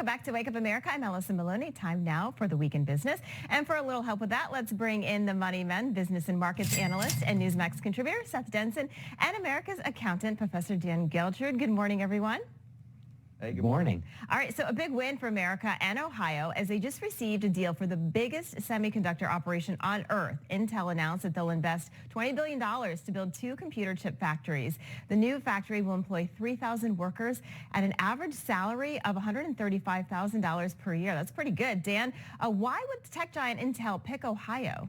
Welcome back to Wake Up America. I'm Allison Maloney. Time now for the Week in Business. And for a little help with that, let's bring in the Money Men, business and markets analyst and Newsmax contributor, Seth Denson, and America's accountant, Professor Dan Geltrude. Good morning, everyone. Hey, good morning. All right, so a big win for America and Ohio as they just received a deal for the biggest semiconductor operation on Earth. Intel announced that they'll invest $20 billion to build 2 computer chip factories. The new factory will employ 3,000 workers at an average salary of $135,000 per year. That's pretty good. Dan, why would tech giant Intel pick Ohio?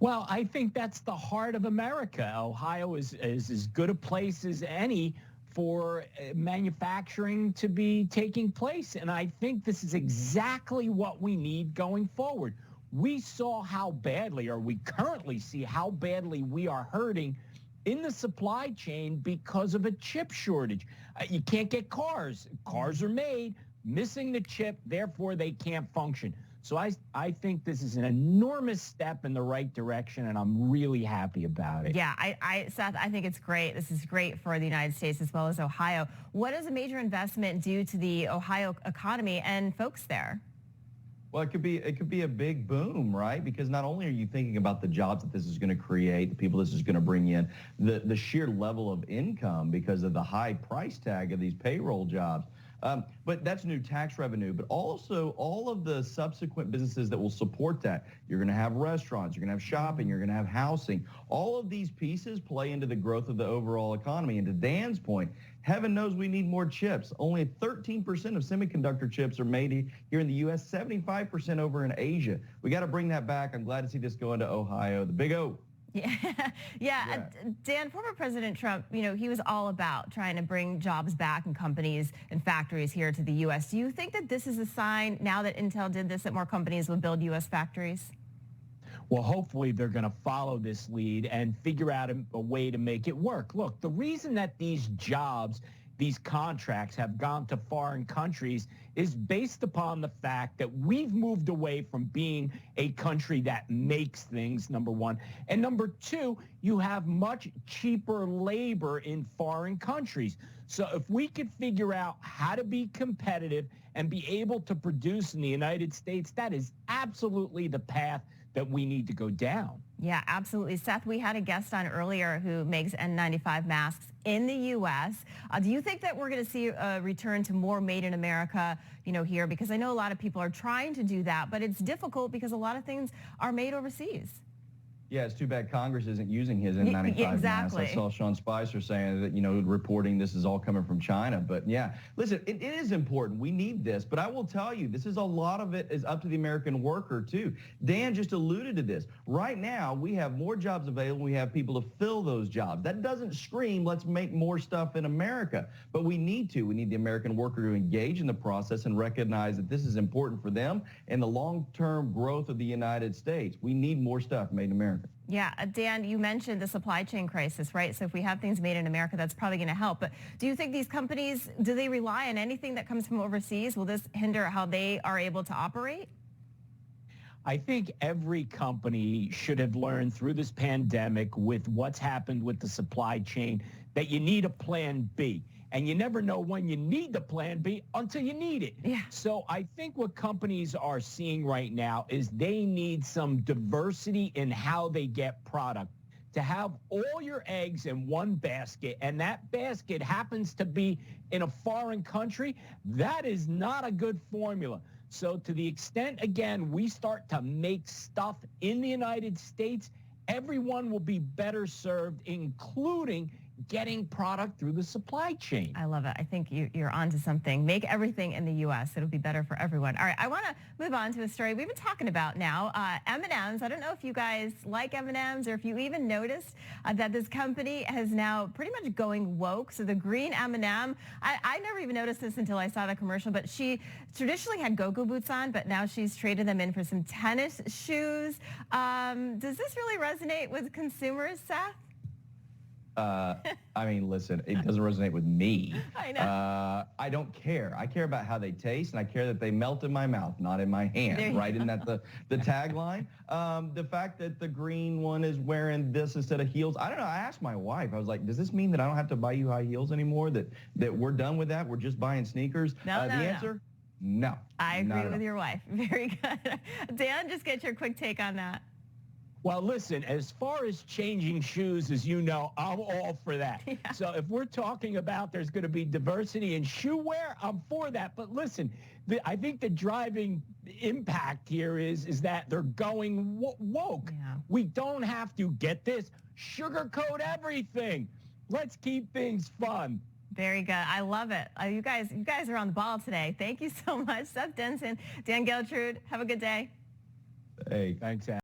Well, I think that's the heart of America. Ohio is as good a place as any for manufacturing to be taking place. And I think this is exactly what we need going forward. We saw how badly, or we currently see how badly we are hurting in the supply chain because of a chip shortage. You can't get cars. Cars are made, missing the chip, therefore they can't function. So I think this is an enormous step in the right direction, and I'm really happy about it. Yeah, Seth, I think it's great. This is great for the United States as well as Ohio. What does a major investment do to the Ohio economy and folks there? Well, it could be a big boom, right? Because not only are you thinking about the jobs that this is going to create, the people this is going to bring in, the sheer level of income because of the high price tag of these payroll jobs. But that's new tax revenue, but also all of the subsequent businesses that will support that. You're going to have restaurants, you're going to have shopping, you're going to have housing. All of these pieces play into the growth of the overall economy. And to Dan's point, heaven knows we need more chips. Only 13% of semiconductor chips are made here in the U.S., 75% over in Asia. We got to bring that back. I'm glad to see this go into Ohio, the big O. Yeah. Dan, former President Trump, he was all about trying to bring jobs back in companies and factories here to the U.S. Do you think that this is a sign now that Intel did this that more companies will build U.S. factories? Well, hopefully they're going to follow this lead and figure out a way to make it work. Look, the reason that these jobs, these contracts have gone to foreign countries is based upon the fact that we've moved away from being a country that makes things, number one. And number two, you have much cheaper labor in foreign countries. So if we could figure out how to be competitive and be able to produce in the United States, that is absolutely the path that we need to go down. Yeah, absolutely. Seth, we had a guest on earlier who makes N95 masks in the U.S. Do you think that we're going to see a return to more made in America, here? Because I know a lot of people are trying to do that, but it's difficult because a lot of things are made overseas. Yeah, it's too bad Congress isn't using his N95 masks. I saw Sean Spicer saying that, reporting this is all coming from China. But yeah, listen, it is important. We need this. But I will tell you, a lot of it is up to the American worker, too. Dan just alluded to this. Right now, we have more jobs available. We have people to fill those jobs. That doesn't scream, let's make more stuff in America. But we need to. We need the American worker to engage in the process and recognize that this is important for them and the long-term growth of the United States. We need more stuff made in America. Yeah, Dan, you mentioned the supply chain crisis, right? So if we have things made in America, that's probably going to help. But do you think these companies, do they rely on anything that comes from overseas? Will this hinder how they are able to operate? I think every company should have learned through this pandemic with what's happened with the supply chain that you need a plan B. And you never know when you need the plan B until you need it. Yeah. So I think what companies are seeing right now is they need some diversity in how they get product. To have all your eggs in one basket, and that basket happens to be in a foreign country, that is not a good formula. So to the extent, again, we start to make stuff in the United States, everyone will be better served, including getting product through the supply chain. I love it. I think you're onto something. Make everything in the U.S. It'll be better for everyone. All right, I want to move on to a story we've been talking about now. M&M's. I don't know if you guys like M&M's or if you even noticed that this company is now pretty much going woke. So the green M&M, I never even noticed this until I saw the commercial, but she traditionally had go-go boots on, but now she's traded them in for some tennis shoes. Does this really resonate with consumers, Seth? I mean, listen, it doesn't resonate with me. I know. I don't care. I care about how they taste, and I care that they melt in my mouth, not in my hand, right? Isn't that the tagline? The fact that the green one is wearing this instead of heels, I don't know. I asked my wife, I was like, does this mean that I don't have to buy you high heels anymore, that we're done with that? We're just buying sneakers? No, the answer, no. I agree with your wife. Very good. Dan, just get your quick take on that. Well, listen, as far as changing shoes, as you know, I'm all for that. Yeah. So if we're talking about there's going to be diversity in shoe wear, I'm for that. But listen, I think the driving impact here is that they're going woke. Yeah. We don't have to get this, sugarcoat everything. Let's keep things fun. Very good. I love it. You guys are on the ball today. Thank you so much. Seth Denson, Dan Geltrude, have a good day. Hey, thanks, Al.